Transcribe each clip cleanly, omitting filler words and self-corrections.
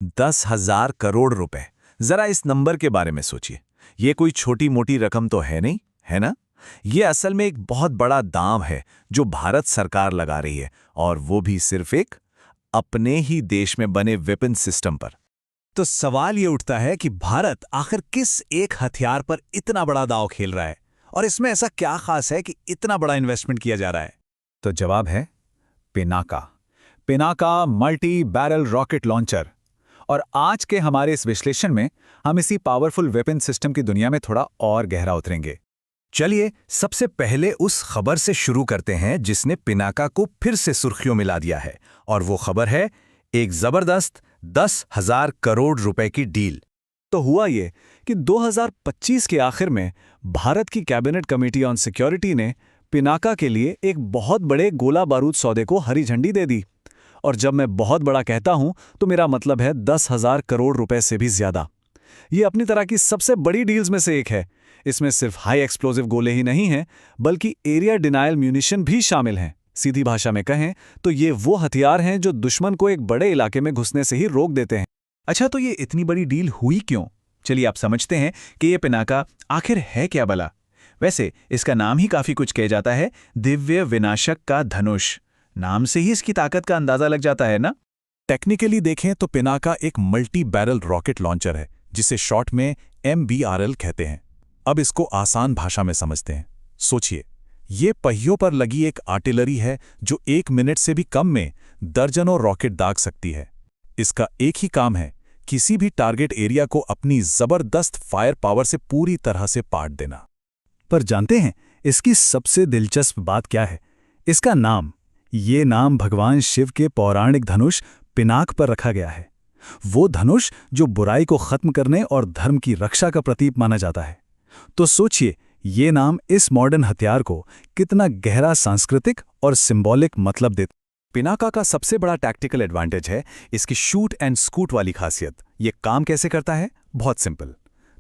10,000 करोड़ रुपए। जरा इस नंबर के बारे में सोचिए। ये कोई छोटी मोटी रकम तो है नहीं, है ना? ये असल में एक बहुत बड़ा दांव है जो भारत सरकार लगा रही है, और वो भी सिर्फ एक अपने ही देश में बने वेपन सिस्टम पर। तो सवाल ये उठता है कि भारत आखिर किस एक हथियार पर इतना बड़ा दांव खेल रहा है, और इसमें ऐसा क्या खास है कि इतना बड़ा इन्वेस्टमेंट किया जा रहा है? तो जवाब है Pinaka. Pinaka multi barrel rocket launcher. और आज के हमारे इस विश्लेषण में हम इसी पावरफुल वेपन सिस्टम की दुनिया में थोड़ा और गहरा उतरेंगे। चलिए सबसे पहले उस खबर से शुरू करते हैं जिसने पिनाका को फिर से सुर्खियों में ला दिया है, और वो खबर है एक जबरदस्त 10,000 करोड़ रुपए की डील। तो हुआ ये कि 2025 के आखिर में भारत की कैबिनेट कमेटी ऑन सिक्योरिटी ने पिनाका के लिए एक बहुत बड़े गोला बारूद सौदे को हरी झंडी दे दी। और जब मैं बहुत बड़ा कहता हूं तो मेरा मतलब है 10,000 करोड़ रुपए से भी ज्यादा। ये अपनी तरह की सबसे बड़ी डील्स में से एक है। इसमें सिर्फ हाई एक्सप्लोजिव गोले ही नहीं हैं, बल्कि एरिया डिनायल म्यूनिशन भी शामिल हैं। सीधी भाषा में कहें तो ये वो हथियार हैं जो दुश्मन को एक बड़े इलाके में घुसने से ही रोक देते हैं। अच्छा, तो ये इतनी बड़ी डील हुई क्यों? चलिए आप समझते हैं कि ये पिनाका आखिर है क्या भला। वैसे इसका नाम ही काफी कुछ कह जाता है, दिव्य विनाशक का धनुष। नाम से ही इसकी ताकत का अंदाजा लग जाता है ना। टेक्निकली देखें तो पिनाका एक मल्टी बैरल रॉकेट लॉन्चर है, जिसे शॉर्ट में MBRL कहते हैं। अब इसको आसान भाषा में समझते हैं। सोचिए, ये पहियों पर लगी एक आर्टिलरी है जो 1 मिनट से भी कम में दर्जनों रॉकेट दाग सकती है। इसका एक ही काम है, किसी भी टारगेट एरिया को अपनी जबरदस्त फायर पावर से पूरी तरह से पाट देना। पर जानते हैं इसकी सबसे दिलचस्प बात क्या है? इसका नाम। ये नाम भगवान शिव के पौराणिक धनुष पिनाक पर रखा गया है। वो धनुष जो बुराई को खत्म करने और धर्म की रक्षा का प्रतीक माना जाता है। तो सोचिए, ये नाम इस मॉडर्न हथियार को कितना गहरा सांस्कृतिक और सिंबॉलिक मतलब देता है। पिनाका का सबसे बड़ा टैक्टिकल एडवांटेज है इसकी शूट एंड स्कूट वाली खासियत। ये काम कैसे करता है? बहुत सिंपल।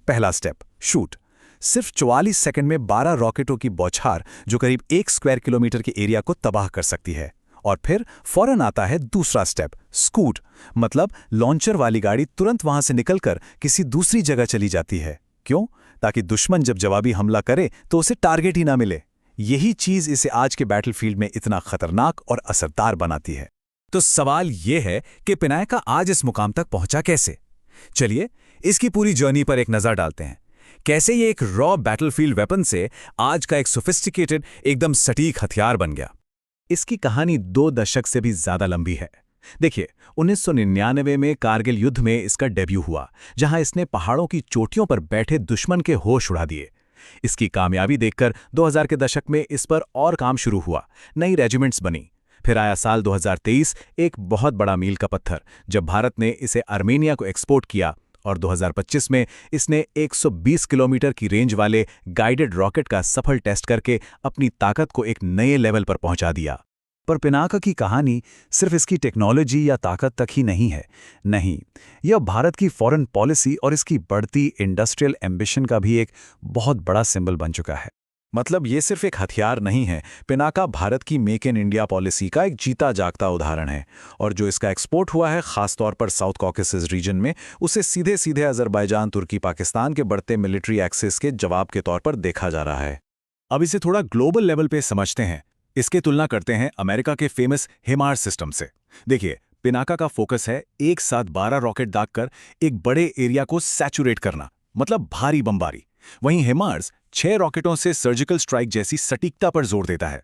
पहला स्टेप, शूट। सिर्फ 44 सेकंड में 12 रॉकेटों की बौछार जो करीब 1 स्क्वायर किलोमीटर के एरिया को तबाह कर सकती है। और फिर फौरन आता है दूसरा स्टेप, स्कूट। मतलब लॉन्चर वाली गाड़ी तुरंत वहां से निकलकर किसी दूसरी जगह चली जाती है। क्यों? ताकि दुश्मन जब जवाबी हमला करे तो उसे टारगेट ही ना मिले। यही चीज इसे आज के बैटलफील्ड में इतना खतरनाक और असरदार बनाती है। तो सवाल ये है कि पिनाका आज इस मुकाम तक पहुंचा कैसे? चलिए इसकी पूरी जर्नी पर एक नजर डालते हैं। कैसे ये एक रॉ बैटलफील्ड वेपन से आज का एक सोफिस्टिकेटेड, एकदम सटीक हथियार बन गया। इसकी कहानी 2 दशक से भी ज्यादा लंबी है। देखिए, 1999 में कारगिल युद्ध में इसका डेब्यू हुआ, जहां इसने पहाड़ों की चोटियों पर बैठे दुश्मन के होश उड़ा दिए। इसकी कामयाबी देखकर 2000 के दशक में इस पर और काम शुरू हुआ, नई रेजिमेंट्स बनी। फिर आया साल 2023, एक बहुत बड़ा मील का पत्थर, जब भारत ने इसे आर्मेनिया को एक्सपोर्ट किया, और 2025 में इसने 120 किलोमीटर की रेंज वाले गाइडेड रॉकेट का सफल टेस्ट करके अपनी ताकत को एक नए लेवल पर पहुंचा दिया। पर पिनाका की कहानी सिर्फ इसकी टेक्नोलॉजी या ताकत तक ही नहीं है। नहीं, यह भारत की फॉरेन पॉलिसी और इसकी बढ़ती इंडस्ट्रियल एम्बिशन का भी एक बहुत बड़ा सिंबल बन चुका है। मतलब ये सिर्फ एक हथियार नहीं है, पिनाका भारत की मेक इन इंडिया पॉलिसी का एक जीता जागता उदाहरण है। और जो इसका एक्सपोर्ट हुआ है, खासतौर पर साउथ कॉकेसस रीजन में, उसे सीधे सीधे अजरबैजान, तुर्की, पाकिस्तान के बढ़ते मिलिट्री एक्सेस के जवाब के तौर पर देखा जा रहा है। अब इसे थोड़ा ग्लोबल लेवल पे समझते हैं। इसके तुलना करते हैं अमेरिका के फेमस हिमार्स सिस्टम से। देखिए, पिनाका का फोकस है एक साथ 12 रॉकेट दागकर एक बड़े एरिया को सैचुरेट करना, मतलब भारी बमबारी। वहीं हिमार्स 6 रॉकेटों से सर्जिकल स्ट्राइक जैसी सटीकता पर जोर देता है।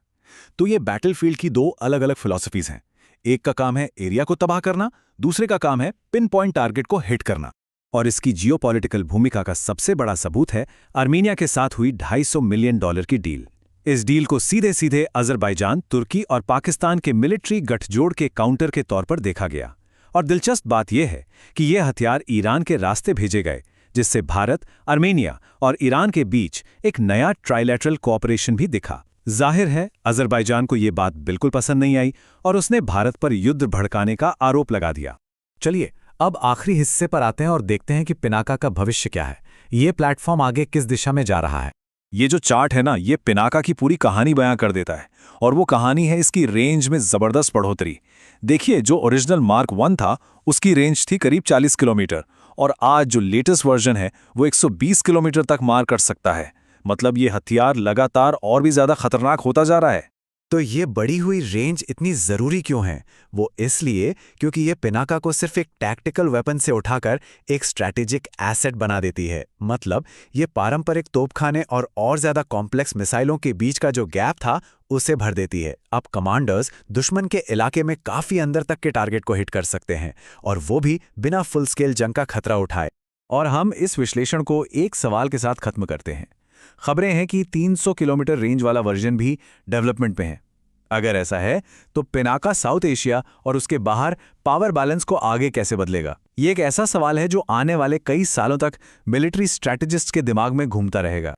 तो ये बैटलफील्ड की 2 अलग अलग फिलॉसफीज हैं। एक का काम है एरिया को तबाह करना, दूसरे का काम है पिन पॉइंट टारगेट को हिट करना। और इसकी जियोपॉलिटिकल भूमिका का सबसे बड़ा सबूत है आर्मेनिया के साथ हुई $250 मिलियन की डील। इस डील को सीधे सीधे अजरबैजान, तुर्की और पाकिस्तान के मिलिट्री गठजोड़ के काउंटर के तौर पर देखा गया। और दिलचस्प बात यह है कि यह हथियार ईरान के रास्ते भेजे गए, जिससे भारत, आर्मेनिया और ईरान के बीच एक नया ट्राइलैटरल कोऑपरेशन भी दिखा। जाहिर है अजरबैजान को ये बात बिल्कुल पसंद नहीं आई और उसने भारत पर युद्ध भड़काने का आरोप लगा दिया। चलिए अब आखिरी हिस्से पर आते हैं और देखते हैं कि पिनाका का भविष्य क्या है। ये प्लेटफॉर्म आगे किस दिशा में जा रहा है। ये जो चार्ट है ना, ये पिनाका की पूरी कहानी बयां कर देता है, और वो कहानी है इसकी रेंज में जबरदस्त बढ़ोतरी। देखिए, जो ओरिजिनल मार्क 1 था उसकी रेंज थी करीब 40 किलोमीटर, और आज जो लेटेस्ट वर्जन है वो 120 किलोमीटर तक मार कर सकता है। मतलब ये हथियार लगातार और भी ज्यादा खतरनाक होता जा रहा है। तो ये बढ़ी हुई रेंज इतनी ज़रूरी क्यों है? वो इसलिए क्योंकि ये पिनाका को सिर्फ एक टैक्टिकल वेपन से उठाकर एक स्ट्रैटेजिक एसेट बना देती है। मतलब ये पारंपरिक तोपखाने और ज़्यादा कॉम्प्लेक्स मिसाइलों के बीच का जो गैप था उसे भर देती है। अब कमांडर्स दुश्मन के इलाके में काफ़ी अंदर तक के टारगेट को हिट कर सकते हैं, और वो भी बिना फुल स्केल जंग का खतरा उठाए। और हम इस विश्लेषण को एक सवाल के साथ खत्म करते हैं। खबरें हैं कि 300 किलोमीटर रेंज वाला वर्जन भी डेवलपमेंट में है। अगर ऐसा है तो पिनाका साउथ एशिया और उसके बाहर पावर बैलेंस को आगे कैसे बदलेगा? ये एक ऐसा सवाल है जो आने वाले कई सालों तक मिलिट्री स्ट्रैटेजिस्ट के दिमाग में घूमता रहेगा।